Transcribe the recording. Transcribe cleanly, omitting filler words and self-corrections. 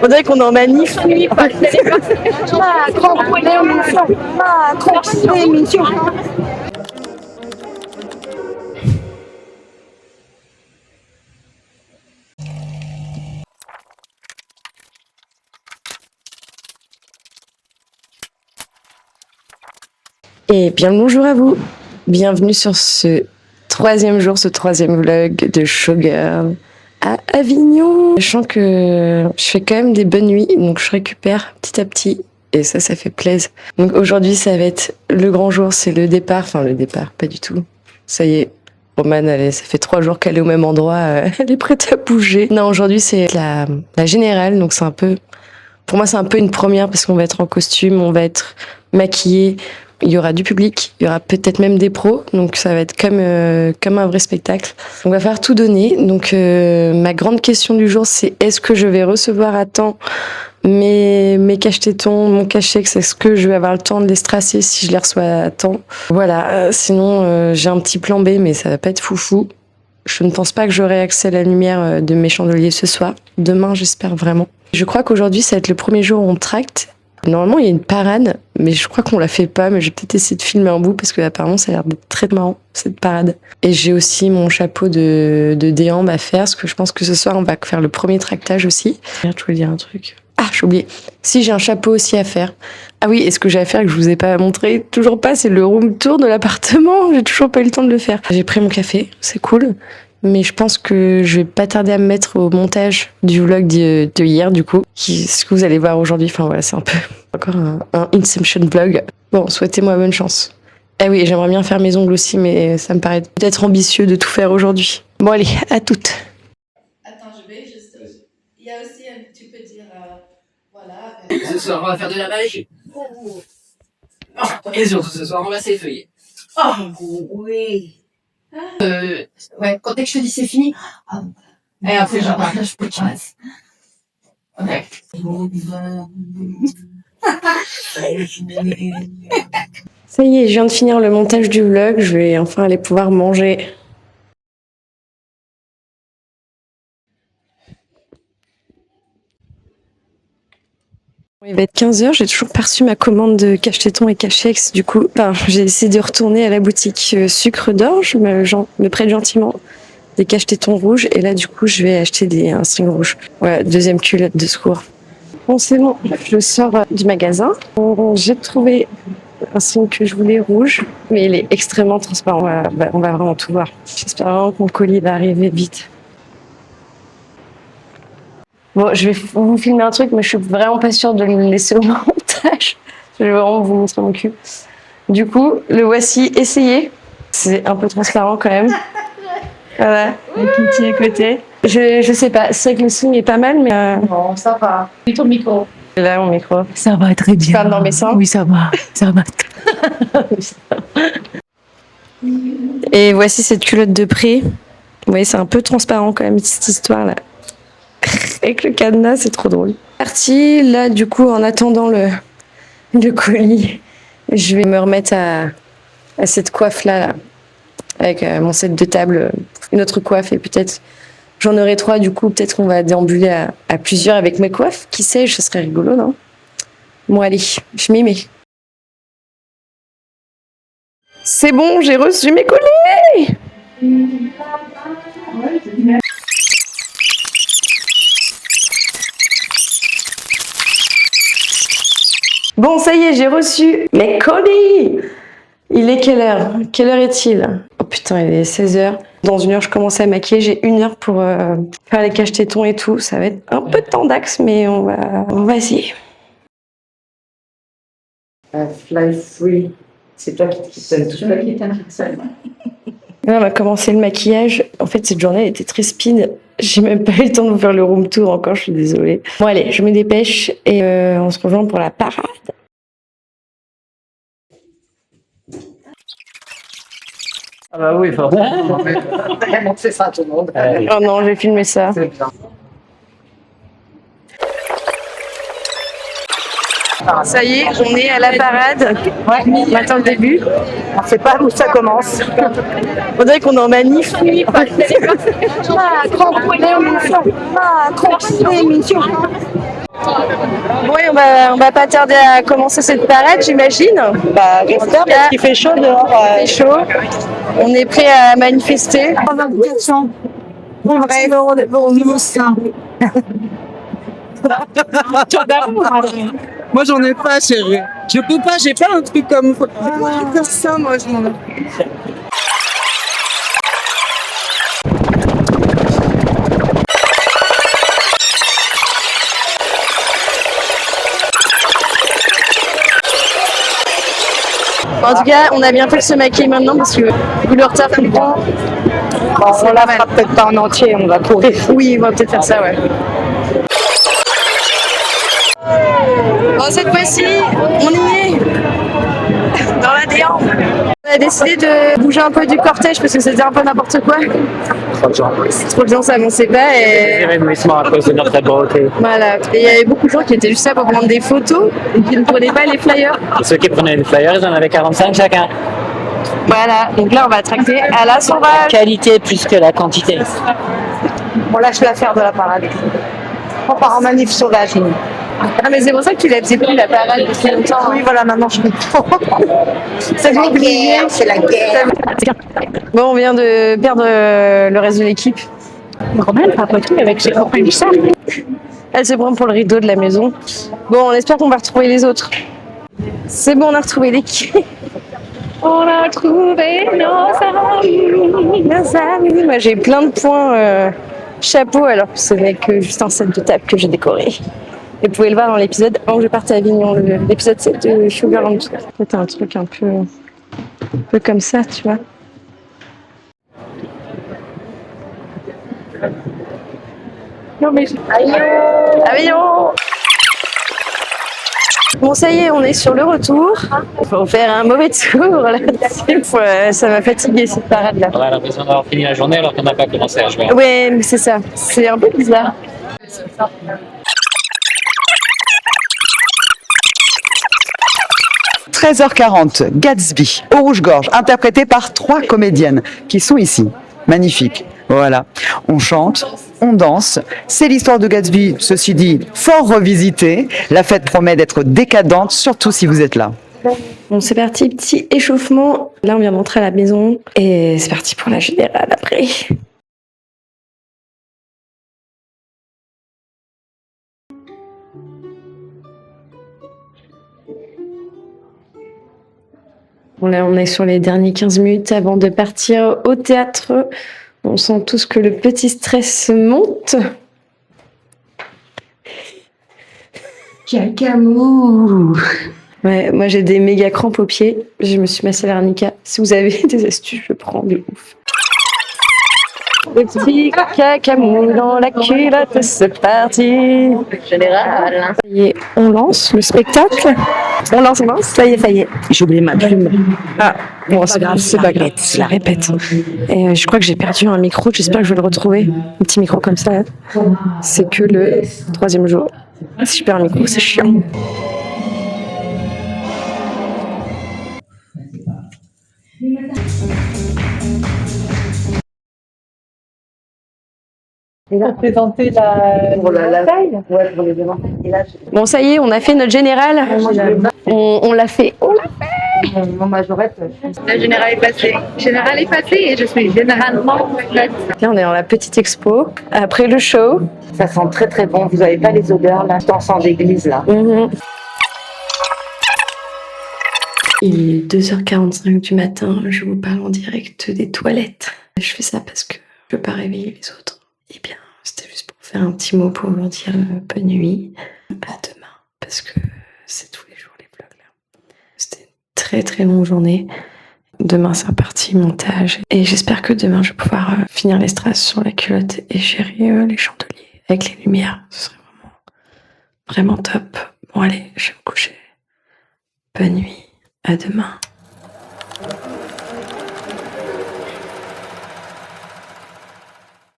On dirait qu'on est en manif. Et bien le bonjour à vous. Bienvenue sur ce troisième jour, ce troisième vlog de Showgirl à Avignon. Je sens que je fais quand même des bonnes nuits, donc je récupère petit à petit. Et ça fait plaisir. Donc aujourd'hui, ça va être le grand jour, c'est le départ. Enfin, le départ, pas du tout. Ça y est, Romane, ça fait 3 jours qu'elle est au même endroit, elle est prête à bouger. Non, aujourd'hui, c'est la générale, donc c'est un peu... Pour moi, c'est un peu une première parce qu'on va être en costume, on va être maquillé. Il y aura du public, il y aura peut-être même des pros, donc ça va être comme un vrai spectacle. On va faire tout donner. Donc ma grande question du jour, c'est est-ce que je vais recevoir à temps mes cache-tétons, mon cachex, est-ce que je vais avoir le temps de les stracer si je les reçois à temps? Voilà, sinon j'ai un petit plan B, mais ça va pas être foufou. Je ne pense pas que j'aurai accès à la lumière de mes chandeliers ce soir. Demain, j'espère vraiment. Je crois qu'aujourd'hui, ça va être le premier jour où on tracte. Normalement, il y a une parade, mais je crois qu'on la fait pas, mais je vais peut-être essayer de filmer un bout parce que apparemment, ça a l'air d'être très marrant, cette parade. Et j'ai aussi mon chapeau de déambe à faire, parce que je pense que ce soir, on va faire le premier tractage aussi. Je voulais dire un truc. Ah, j'ai oublié. Si, j'ai un chapeau aussi à faire. Ah oui, et ce que j'ai à faire que je vous ai pas montré, toujours pas, c'est le room tour de l'appartement. J'ai toujours pas eu le temps de le faire. J'ai pris mon café, c'est cool. Mais je pense que je vais pas tarder à me mettre au montage du vlog de hier, du coup. Ce que vous allez voir aujourd'hui. Enfin voilà, c'est un peu encore un Inception vlog. Bon, souhaitez-moi bonne chance. Ah oui, j'aimerais bien faire mes ongles aussi, mais ça me paraît peut-être ambitieux de tout faire aujourd'hui. Bon allez, à toutes. Attends, je vais juste... Il y a aussi, tu peux dire, voilà... Ce soir, on va faire de la magie. Et surtout ce soir, on va s'effeuiller. Oh, oui. Ouais, quand dès que je te dis c'est fini, et après je partage plus de chance. Ok. Ça y est, je viens de finir le montage du vlog, je vais enfin aller pouvoir manger. Il va être 15h, j'ai toujours pas reçu ma commande de cache-tétons et cachex. Du coup, j'ai essayé de retourner à la boutique Sucre d'Orge, me prête gentiment des cache-tétons rouges. Et là, du coup, je vais acheter un string rouge. Voilà, deuxième culotte de secours. Bon, c'est bon, je sors du magasin. J'ai trouvé un string que je voulais rouge, mais il est extrêmement transparent. On va vraiment tout voir. J'espère vraiment que mon colis va arriver vite. Bon, je vais vous filmer un truc, mais je suis vraiment pas sûre de le laisser au montage. Je vais vraiment vous montrer mon cul. Du coup, le voici essayé. C'est un peu transparent quand même. Voilà, avec Kitty à côté. Je sais pas, c'est vrai que le signe est pas mal, mais... Non, ça va. Et ton micro? Là, mon micro. Ça va très bien. Tu parles dans mes seins? Oui, ça va. Ça va. Et voici cette culotte de près. Vous voyez, c'est un peu transparent quand même, cette histoire-là. Avec le cadenas, c'est trop drôle. Parti, là, du coup, en attendant le colis, je vais me remettre à cette coiffe-là, là, avec mon set de table, une autre coiffe, et peut-être, j'en aurai 3, du coup, peut-être qu'on va déambuler à plusieurs avec mes coiffes. Qui sait, ce serait rigolo, non? Bon, allez, je m'y mets. C'est bon, j'ai reçu mes colis! Bon, ça y est, j'ai reçu mes colis. Il est quelle heure? Quelle heure est-il? Oh putain, il est 16h. Dans 1 heure, je commence à maquiller. J'ai 1 heure pour faire les cache-tétons et tout. Ça va être un peu de temps d'axe, mais on va essayer. Fly free. C'est toi qui te donne tout ça. Là, on a commencé le maquillage. En fait, cette journée elle était très speed. J'ai même pas eu le temps de vous faire le room tour encore, je suis désolée. Bon, allez, je me dépêche et on se rejoint pour la parade. Ah bah oui, forcément. C'est ça, tout le monde. Oh non, j'ai filmé ça. C'est bien. Ça y est, on est à la parade. Ouais. On attend le début. On sait pas où ça commence. On dirait qu'on est en manif. on va pas tarder à commencer cette parade, j'imagine. Bah, j'espère parce qu'il fait chaud dehors. Il fait chaud. On est prêt à manifester. Moi j'en ai pas, chérie. Je peux pas, j'ai pas un truc comme ça, moi je m'en ai. En tout cas, on a bien fait de se maquiller maintenant parce que vu le retard qu'on prend, On la fera peut-être pas en entier, on va courir. oui, on va peut-être faire ça, ouais. Bon, cette fois-ci, on y est dans la déante. On a décidé de bouger un peu du cortège parce que c'était un peu n'importe quoi. C'est trop de gens, ça avançait pas et Évanouissement à cause de notre beauté. voilà. Et il y avait beaucoup de gens qui étaient juste là pour prendre des photos et qui ne prenaient pas les flyers. Et ceux qui prenaient les flyers, ils en avaient 45 chacun. Voilà, donc là on va tracter à la sauvage. Qualité plus que la quantité. On lâche l'affaire de la parade. On part en manif sauvage. nous. Ah mais c'est pour ça que tu l'as plus la parade depuis longtemps. Oui, voilà, maintenant je comprends. C'est la guerre, c'est la guerre. Bon, on vient de perdre le reste de l'équipe. Grand-mère, après tout, avec ses copains du cercle. Elle se prend pour le rideau de la maison. Bon, on espère qu'on va retrouver les autres. C'est bon, on a retrouvé l'équipe. On a trouvé nos amis. Moi, j'ai plein de points chapeau, alors que ce n'est que juste un set de table que j'ai décoré. Et vous pouvez le voir dans l'épisode avant que je parte à Avignon, l'épisode 7 de Sugarland. C'était un truc un peu comme ça, tu vois. Non mais Avignon. Bon, ça y est, on est sur le retour. Faut faire un mauvais tour là-dessus. Ça m'a fatigué cette parade-là. On a l'impression d'avoir fini la journée alors qu'on n'a pas commencé à jouer. Ouais, mais c'est ça. C'est un peu bizarre. 13h40, Gatsby, au rouge-gorge, interprété par 3 comédiennes qui sont ici. Magnifique. Voilà. On chante, on danse. C'est l'histoire de Gatsby, ceci dit, fort revisitée. La fête promet d'être décadente, surtout si vous êtes là. Bon, c'est parti, petit échauffement. Là, on vient d'entrer à la maison et c'est parti pour la générale après. Bon, là, on est sur les derniers 15 minutes avant de partir au théâtre. On sent tous que le petit stress monte. Cacamou. Ouais, moi j'ai des méga crampes aux pieds. Je me suis massé l'arnica. Si vous avez des astuces, je prends de ouf. Le petit cacamou dans la culotte, c'est parti. Général. Ça y est, on lance le spectacle. On lance. Ça y est. J'ai oublié ma plume. Ah, bon, c'est pas grave, je la répète. Et je crois que j'ai perdu un micro, j'espère que je vais le retrouver. Un petit micro comme ça. C'est que le 3e jour. Si je perds un micro, c'est chiant. Il a présenté la taille. Ouais, pour les devants. Et là, Bon, ça y est, on a fait notre générale. On l'a fait. mon majorette. La générale est passée. Générale est passée et je suis généralement faite. Là, on est dans la petite expo. Après le show. Ça sent très très bon. Vous avez pas les odeurs là, d'encens d'église là. Il est 2h45 du matin. Je vous parle en direct des toilettes. Je fais ça parce que je veux pas réveiller les autres. Eh bien, c'était juste pour faire un petit mot pour vous dire bonne nuit. À demain. Parce que c'est tous les jours les vlogs là. C'était une très très longue journée. Demain, c'est reparti, montage. Et j'espère que demain, je vais pouvoir finir les strass sur la culotte et gérer les chandeliers avec les lumières. Ce serait vraiment top. Bon, allez, je vais me coucher. Bonne nuit. À demain.